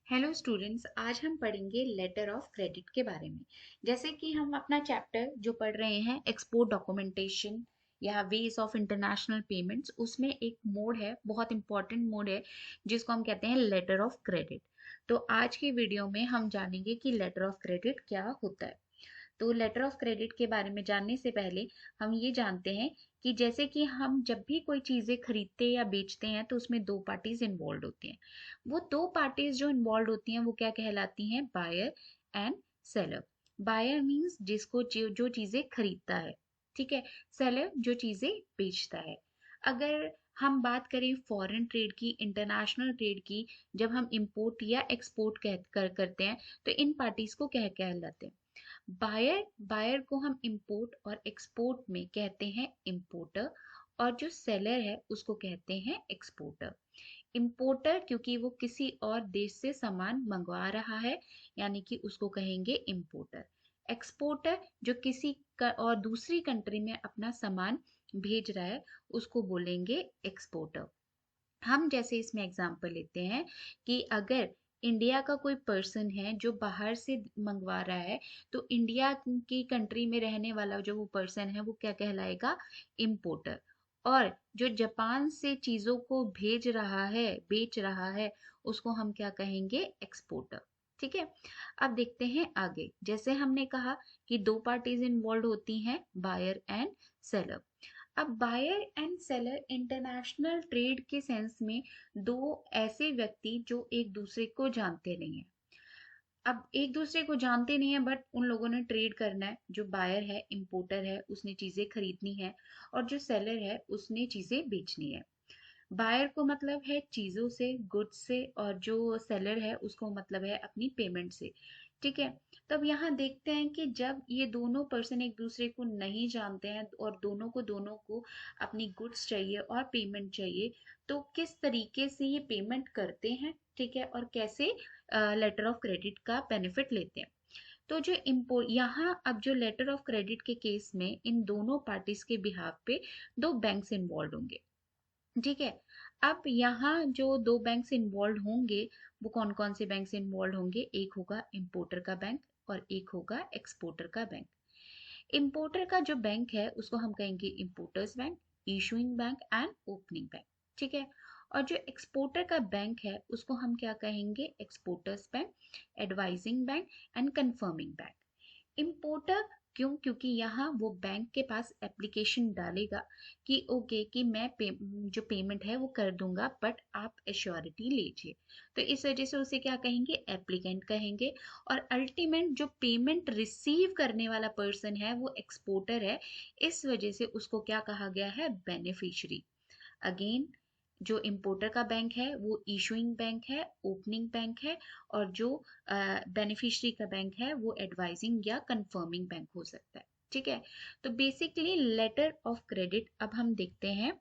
Hello students, आज हम पढ़ेंगे लेटर ऑफ क्रेडिट के बारे में। जैसे कि हम अपना चैप्टर जो पढ़ रहे हैं एक्सपोर्ट डॉक्यूमेंटेशन या वेज ऑफ इंटरनेशनल पेमेंट्स, उसमें एक मोड है, बहुत इंपॉर्टेंट मोड है, जिसको हम कहते हैं लेटर ऑफ क्रेडिट। तो आज की वीडियो में हम जानेंगे कि लेटर ऑफ क्रेडिट क्या होता है। तो लेटर ऑफ क्रेडिट के बारे में जानने से पहले हम ये जानते हैं कि जैसे कि हम जब भी कोई चीज़ें खरीदते या बेचते हैं तो उसमें दो पार्टीज इन्वॉल्व होती हैं। वो दो पार्टीज जो इन्वॉल्व होती हैं वो क्या कहलाती हैं? Buyer and seller. Buyer means जिसको जो चीज़ें खरीदता है, ठीक है। सेलर जो चीज़ें बेचता है। अगर हम बात करें फॉरेन ट्रेड की, इंटरनेशनल ट्रेड की, जब हम इंपोर्ट या एक्सपोर्ट करते हैं तो इन पार्टीज को क्या कहलाते हैं? बायर बायर को हम इंपोर्ट और एक्सपोर्ट में कहते हैं इंपोर्टर, और जो सेलर है उसको कहते हैं एक्सपोर्टर। इंपोर्टर क्योंकि वो किसी और देश से सामान मंगवा रहा है, यानी कि उसको कहेंगे इंपोर्टर। एक्सपोर्टर जो और दूसरी कंट्री में अपना सामान भेज रहा है, उसको बोलेंगे एक्सपोर्टर। हम जैसे इसमें एग्जांपल लेते हैं कि अगर इंडिया का कोई पर्सन है जो बाहर से मंगवा रहा है, तो इंडिया की कंट्री में रहने वाला जो वो पर्सन है वो क्या कहलाएगा? इम्पोर्टर। और जो जापान से चीजों को भेज रहा है, बेच रहा है, उसको हम क्या कहेंगे? एक्सपोर्टर। ठीक है। अब देखते हैं आगे। जैसे हमने कहा कि दो पार्टीज इन्वॉल्व होती हैं, बायर एंड सेलर। अब buyer and seller international trade के सेंस में दो ऐसे व्यक्ति जो एक दूसरे को जानते नहीं है। अब एक दूसरे को जानते नहीं है, बट उन लोगों ने ट्रेड करना है। जो बायर है, इंपोर्टर है, उसने चीजें खरीदनी है, और जो सेलर है उसने चीजें बेचनी है। बायर को मतलब है चीजों से, गुड्स से, और जो सेलर है उसको मतलब है अपनी पेमेंट से। ठीक है। तब यहाँ देखते हैं कि जब ये दोनों पर्सन एक दूसरे को नहीं जानते हैं और दोनों को अपनी गुड्स चाहिए और पेमेंट चाहिए, तो किस तरीके से ये पेमेंट करते हैं, ठीक है, और कैसे लेटर ऑफ क्रेडिट का बेनिफिट लेते हैं। तो जो इम्पो यहाँ अब जो लेटर ऑफ क्रेडिट के केस में इन दोनों पार्टीज के बिहाफ पे दो बैंक्स इन्वॉल्व होंगे। ठीक है। अब यहाँ जो दो बैंक्स इन्वॉल्व होंगे, वो कौन कौन से बैंक्स इन्वॉल्व होंगे? एक होगा इंपोर्टर का बैंक और एक होगा एक्सपोर्टर का बैंक। इंपोर्टर का जो बैंक है उसको हम कहेंगे importers bank, issuing bank and opening bank. ठीक है। और जो एक्सपोर्टर का बैंक है उसको हम क्या कहेंगे? Exporters bank, advising bank and confirming bank. Importer क्यों? क्योंकि यहाँ वो बैंक के पास एप्लीकेशन डालेगा कि ओके कि जो पेमेंट है वो कर दूंगा, बट आप एश्योरिटी लीजिए। तो इस वजह से उसे क्या कहेंगे? एप्लीकेंट कहेंगे। और अल्टीमेट जो पेमेंट रिसीव करने वाला पर्सन है वो एक्सपोर्टर है, इस वजह से उसको क्या कहा गया है? बेनिफिशियरी। अगेन, जो इंपोर्टर का बैंक है वो इशूइंग बैंक है, ओपनिंग बैंक है, और जो बेनिफिशियरी का बैंक है वो एडवाइजिंग या कंफर्मिंग बैंक हो सकता है। ठीक है। तो बेसिकली लेटर ऑफ क्रेडिट अब हम देखते हैं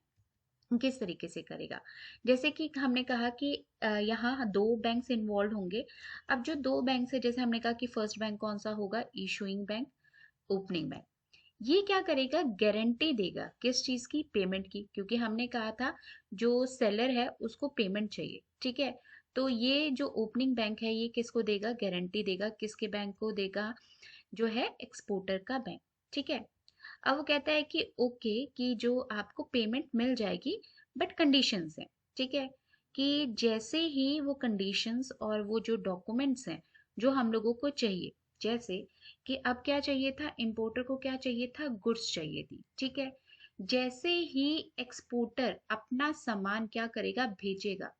किस तरीके से करेगा। जैसे कि हमने कहा कि यहाँ दो बैंक्स इन्वॉल्व होंगे। अब जो दो बैंक है, जैसे हमने कहा कि फर्स्ट बैंक कौन सा होगा? Issuing bank, opening bank. ये क्या करेगा? गारंटी देगा किस चीज की? पेमेंट की, क्योंकि हमने कहा था जो सेलर है उसको पेमेंट चाहिए। ठीक है। तो ये जो ओपनिंग बैंक है ये किसको देगा? गारंटी देगा। किसके बैंक को देगा? जो है एक्सपोर्टर का बैंक। ठीक है। अब वो कहता है कि ओके कि जो आपको पेमेंट मिल जाएगी, बट कंडीशंस हैं। ठीक है। कि जैसे ही वो कंडीशंस और वो जो डॉक्यूमेंट्स हैं जो हम लोगों को चाहिए, जैसे कि अब क्या चाहिए था? इंपोर्टर को क्या चाहिए था? गुड्स चाहिए थी। ठीक है। जैसे ही एक्सपोर्टर अपना सामान क्या करेगा? भेजेगा,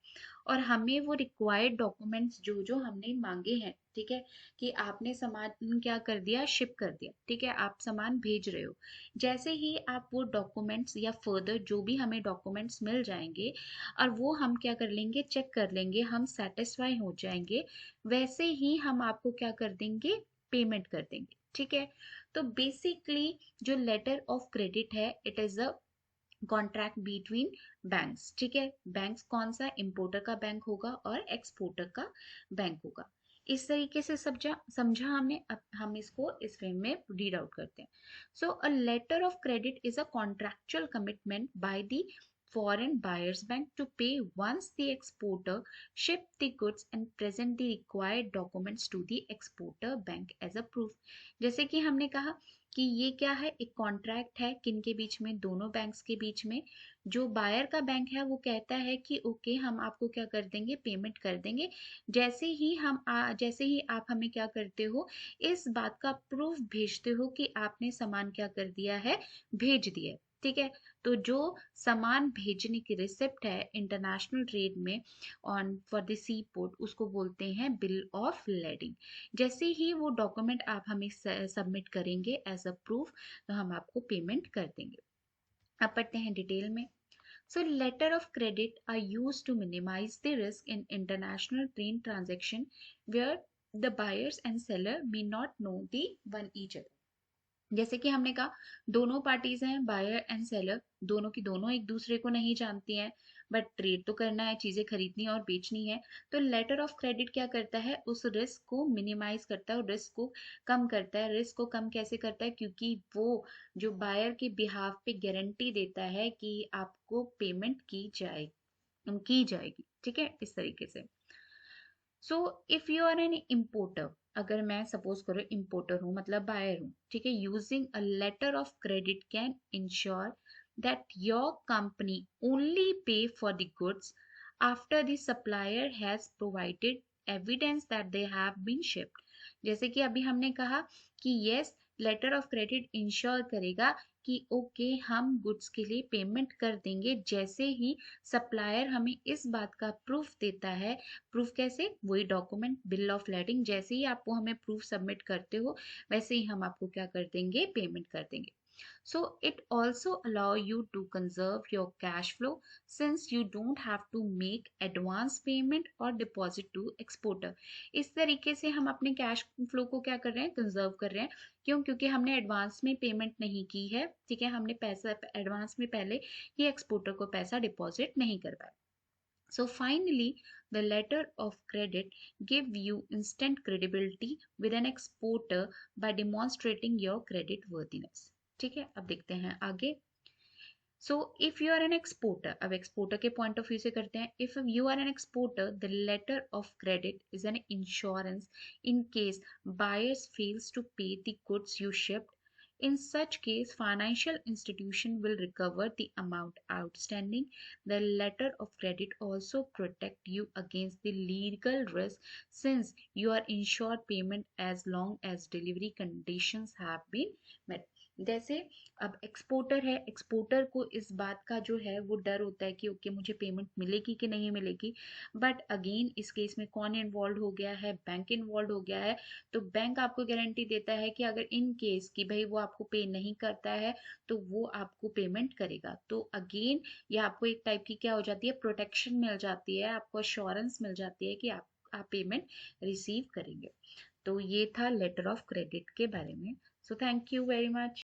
और हमें वो रिक्वायर्ड डॉक्यूमेंट्स जो जो हमने मांगे हैं, ठीक है, कि आपने सामान क्या कर दिया? शिप कर दिया। ठीक है। आप सामान भेज रहे हो। जैसे ही आप वो डॉक्यूमेंट्स या फर्दर जो भी हमें डॉक्यूमेंट्स मिल जाएंगे, और वो हम क्या कर लेंगे? चेक कर लेंगे, हम सेटिस्फाई हो जाएंगे, वैसे ही हम आपको क्या कर देंगे? पेमेंट कर देंगे। ठीक है। तो बेसिकली जो लेटर ऑफ क्रेडिट है, it is a contract between banks. ठीक है। बैंक्स कौन सा? इंपोर्टर का बैंक होगा और एक्सपोर्टर का बैंक होगा। इस तरीके से समझा हमने। अब हम इसको इस वे में रीड आउट करते हैं। So a letter of credit is a contractual commitment by the foreign buyer's bank to pay once the exporter ship the goods and present the required documents to the exporter bank as a proof। जैसे कि हमने कहा कि ये क्या है, एक contract है किन के बीच में, दोनों बैंक्स के बीच में। जो बायर का बैंक है वो कहता है कि ओके हम आपको क्या कर देंगे, पेमेंट कर देंगे, जैसे ही आप हमें क्या करते हो, इस बात का प्रूफ भेजते हो कि आपने सामान क्या कर दिया है, भेज दिया है। ठीक है, तो जो सामान भेजने की रिसिप्ट है इंटरनेशनल ट्रेड में on for the seaport, उसको बोलते हैं बिल ऑफ लेडिंग। जैसे ही वो डॉक्यूमेंट आप हमें सबमिट करेंगे एज अ प्रूफ, तो हम आपको पेमेंट कर देंगे। अब पढ़ते हैं डिटेल में। So letter of credit are used to minimize the risk in international trade transaction where the buyers and seller may not know the one each other। जैसे कि हमने कहा दोनों पार्टीज हैं, बायर एंड सेलर, दोनों की दोनों एक दूसरे को नहीं जानती हैं, बट ट्रेड तो करना है, चीजें खरीदनी और बेचनी है। तो लेटर ऑफ क्रेडिट क्या करता है, उस रिस्क को मिनिमाइज करता है, रिस्क को कम करता है। रिस्क को कम कैसे करता है, क्योंकि वो जो बायर के बिहाफ पे गारंटी देता है कि आपको पेमेंट की जाएगी। ठीक है, इस तरीके से। So if you are an importer, अगर मैं सपोज करो इम्पोर्टर हूँ, मतलब बायर हूँ, ठीक है, using a letter of credit can ensure that your company only pay for the goods after the supplier has provided evidence that they have been shipped. जैसे कि अभी हमने कहा कि yes, letter of credit ensure करेगा कि okay हम goods के लिए पेमेंट कर देंगे जैसे ही सप्लायर हमें इस बात का प्रूफ देता है। प्रूफ कैसे, वही डॉक्यूमेंट बिल ऑफ लेडिंग, जैसे ही आप वो हमें प्रूफ सबमिट करते हो वैसे ही हम आपको क्या कर देंगे, पेमेंट कर देंगे। So it also allow you to conserve your cash flow since you don't have to make advance payment or deposit to exporter। इस तरीके से हम अपने कैश फ्लो को क्या कर रहे हैं, कंजर्व कर रहे हैं। क्यों, क्योंकि हमने एडवांस में पेमेंट नहीं की है। ठीक है, हमने पैसा एडवांस में पहले ही एक्सपोर्टर को पैसा डिपॉजिट नहीं करवाया। So finally, the letter of credit give you instant credibility with an exporter by demonstrating your credit worthiness। ठीक है, अब देखते हैं आगे। So if you are an exporter, अब एक्सपोर्टर के पॉइंट ऑफ व्यू से करते हैं। If you are an exporter, the letter of credit is an insurance in case buyers fails to pay the goods you shipped। In such case, financial institution will recover the amount outstanding। The letter of credit also protect you against the legal risk since you are insured payment as long as delivery conditions have been met। जैसे अब exporter है, exporter को इस बात का जो है वो डर होता है कि ओके मुझे पेमेंट मिलेगी कि नहीं मिलेगी। बट अगेन इस केस में कौन इन्वॉल्व हो गया है, बैंक इन्वॉल्व हो गया है। तो बैंक आपको गारंटी देता है कि अगर इन केस कि भाई वो आपको पे नहीं करता है तो वो आपको पेमेंट करेगा। तो अगेन ये आपको एक टाइप की क्या हो जाती है, प्रोटेक्शन मिल जाती है, आपको अश्योरेंस मिल जाती है कि आप पेमेंट रिसीव करेंगे। तो ये था लेटर ऑफ क्रेडिट के बारे में। So thank you very much.